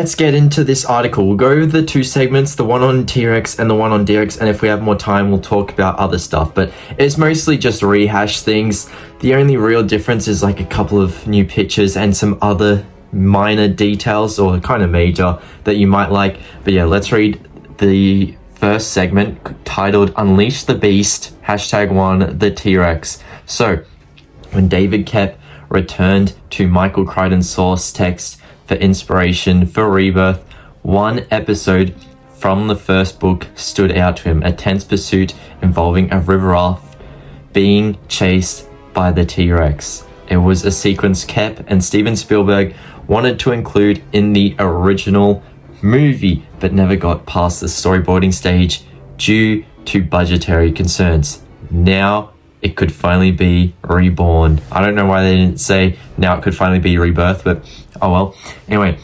Let's get into this article. We'll go over the two segments, the one on T-Rex and the one on D-Rex, and if we have more time, we'll talk about other stuff. But it's mostly just rehash things. The only real difference is like a couple of new pictures and some other minor details, or kind of major, that you might like. But yeah, let's read the first segment titled Unleash the Beast, #1, the T-Rex. So, when David Koepp returned to Michael Crichton's source text for inspiration for Rebirth, one episode from the first book stood out to him, a tense pursuit involving a river raft being chased by the T-Rex. It was a sequence Koepp and Steven Spielberg wanted to include in the original movie, but never got past the storyboarding stage due to budgetary concerns. Now it could finally be reborn. I don't know why they didn't say now it could finally be Rebirth, but oh well. Anyway,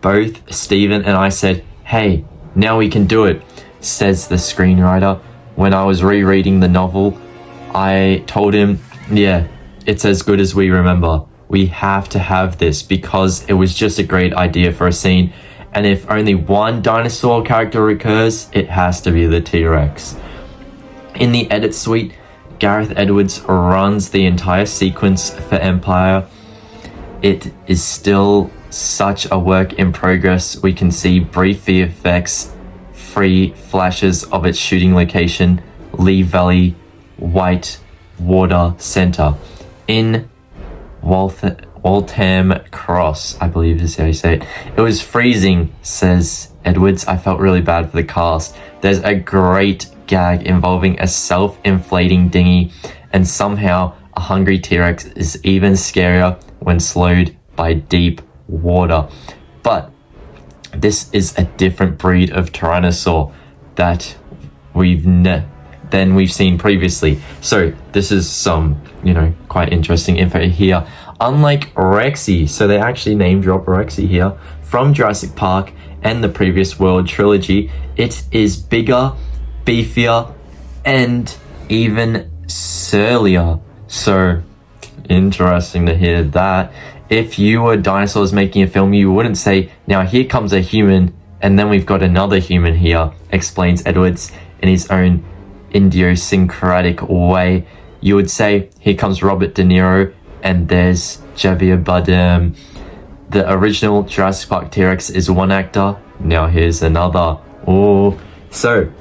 both Steven and I said, hey, now we can do it, says the screenwriter. When I was rereading the novel, I told him, yeah, it's as good as we remember. We have to have this because it was just a great idea for a scene. And if only one dinosaur character recurs, it has to be the T-Rex. In the edit suite, Gareth Edwards runs the entire sequence for Empire. It is still such a work in progress. We can see brief VFX, free flashes of its shooting location, Lee Valley, White Water Center. In Waltham Cross, I believe is how you say it. It was freezing, says Edwards. I felt really bad for the cast. There's a great gag involving a self-inflating dinghy, and somehow a hungry T-Rex is even scarier when slowed by deep water. But this is a different breed of Tyrannosaur that we've seen previously. So this is some, quite interesting info here. Unlike Rexy, so they actually name drop Rexy here, from Jurassic Park and the previous World trilogy, it is bigger, beefier, and even surlier. So interesting to hear that. If you were dinosaurs making a film, you wouldn't say, now here comes a human and then we've got another human here, explains Edwards in his own idiosyncratic way. You would say, here comes Robert De Niro and there's Javier Bardem. The original Jurassic Park T-Rex is one actor, now here's another. Oh, so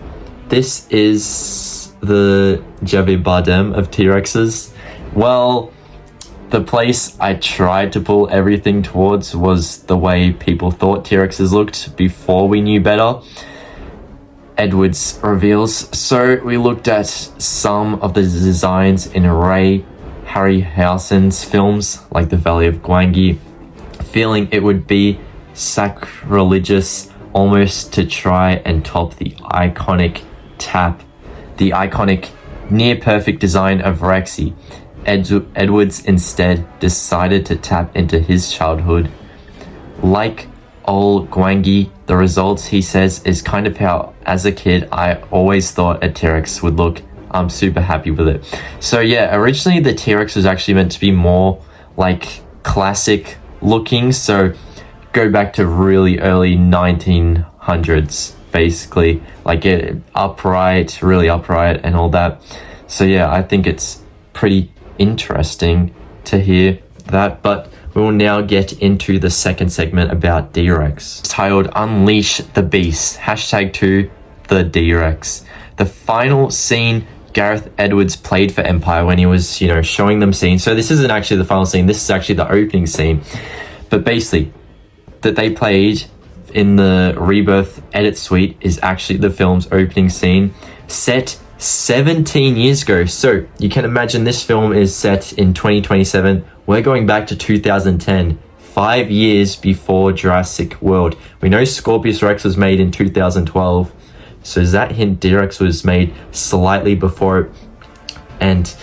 this is the Javier Bardem of T-Rexes. Well, the place I tried to pull everything towards was the way people thought T-Rexes looked before we knew better, Edwards reveals. So we looked at some of the designs in Ray Harryhausen's films like The Valley of Gwangi, feeling it would be sacrilegious almost to try and top the iconic near perfect design of Rexy. Edwards instead decided to tap into his childhood. Like old Gwangi, the results, he says, is kind of how as a kid I always thought a T-Rex would look. I'm super happy with it. So yeah, originally the T-Rex was actually meant to be more like classic looking, so go back to really early 1900s basically, like it really upright and all that. So yeah, I think it's pretty interesting to hear that. But we will now get into the second segment about D-Rex, titled Unleash the Beast, #2 the D-Rex. The final scene Gareth Edwards played for Empire when he was, showing them scenes. So this isn't actually the final scene, this is actually the opening scene. But basically, that they played in the Rebirth edit suite is actually the film's opening scene, set 17 years ago. So you can imagine this film is set in 2027. We're going back to 2010, 5 years before Jurassic World. We know Scorpius Rex was made in 2012. So does that hint D-Rex was made slightly before it? And,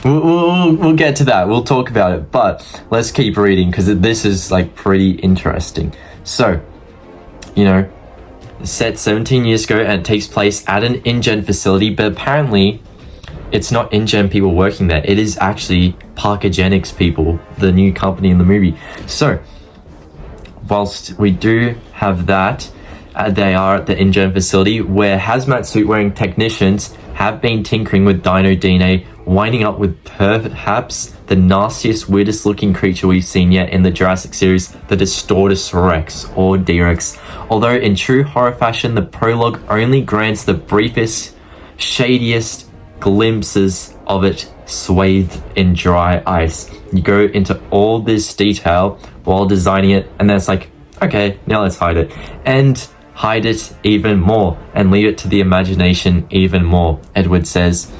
we'll get to that. We'll talk about it. But let's keep reading because this is pretty interesting. So, set 17 years ago and it takes place at an InGen facility, but apparently it's not InGen people working there. It is actually Parkagenics people, the new company in the movie. So, whilst we do have that, they are at the InGen facility where hazmat suit wearing technicians have been tinkering with dino DNA, winding up with perhaps the nastiest, weirdest looking creature we've seen yet in the Jurassic series, the Distortus Rex or D-Rex. Although in true horror fashion, the prologue only grants the briefest, shadiest glimpses of it swathed in dry ice. You go into all this detail while designing it, and then it's like, okay, now let's hide it. And hide it even more and leave it to the imagination even more, Edward says.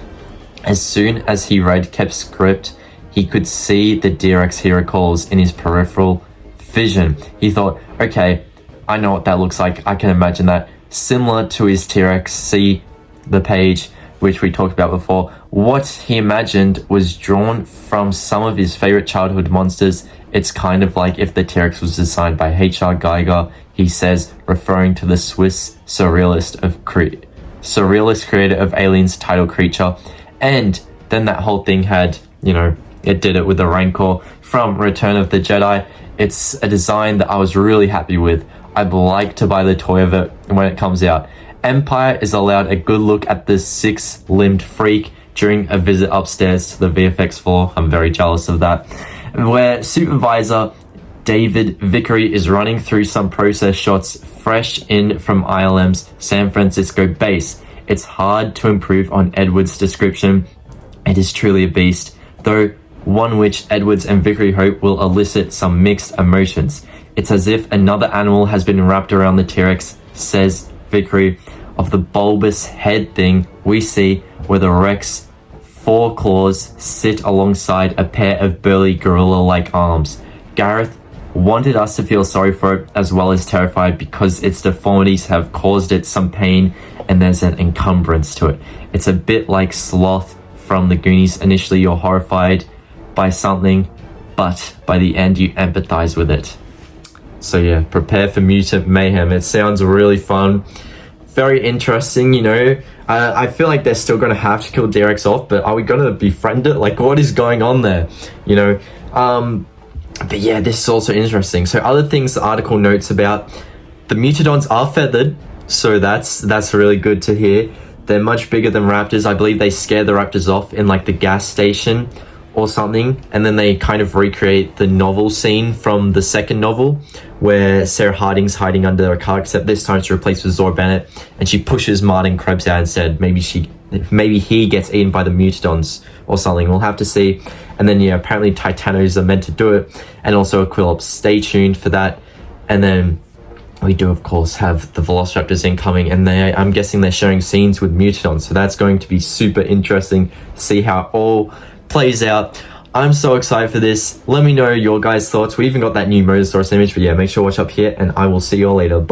As soon as he read Kep's script, he could see the D-Rex he recalls in his peripheral vision. He thought, okay, I know what that looks like. I can imagine that. Similar to his T-Rex. See the page which we talked about before. What he imagined was drawn from some of his favorite childhood monsters. It's kind of like if the T-Rex was designed by H.R. Geiger, he says, referring to the Swiss surrealist creator of Alien's title creature. And then that whole thing had, it did it with the Rancor from Return of the Jedi. It's a design that I was really happy with. I'd like to buy the toy of it when it comes out. Empire is allowed a good look at this six-limbed freak during a visit upstairs to the VFX floor. I'm very jealous of that. Where supervisor David Vickery is running through some process shots fresh in from ILM's San Francisco base. It's hard to improve on Edwards' description. It is truly a beast, though one which Edwards and Vickery hope will elicit some mixed emotions. It's as if another animal has been wrapped around the T-Rex, says Vickery. Of the bulbous head thing we see where the Rex foreclaws sit alongside a pair of burly gorilla-like arms. Gareth wanted us to feel sorry for it as well as terrified because its deformities have caused it some pain and there's an encumbrance to it. It's a bit like Sloth from the Goonies. Initially you're horrified by something, but by the end you empathize with it. So yeah, prepare for mutant mayhem. It sounds really fun. Very interesting, I feel like they're still going to have to kill D-Rex off, but are we going to befriend it? Like, what is going on there? But yeah, this is also interesting. So other things the article notes about, the Mutadons are feathered, so that's really good to hear. They're much bigger than raptors. I believe they scare the raptors off in like the gas station or something, and then they kind of recreate the novel scene from the second novel where Sarah Harding's hiding under a car, except this time it's replaced with Zora Bennett, and she pushes Martin Krebs out and said maybe he gets eaten by the Mutadons or something. We'll have to see. And then apparently Titanos are meant to do it, and also Aquilops. Stay tuned for that. And then we do of course have the Velociraptors incoming, and I'm guessing they're showing scenes with Mutadons, so that's going to be super interesting to see how it all plays out. I'm so excited for this. Let me know your guys' thoughts. We even got that new Mosasaurus image, but yeah, make sure to watch up here, and I will see you all later. Bye.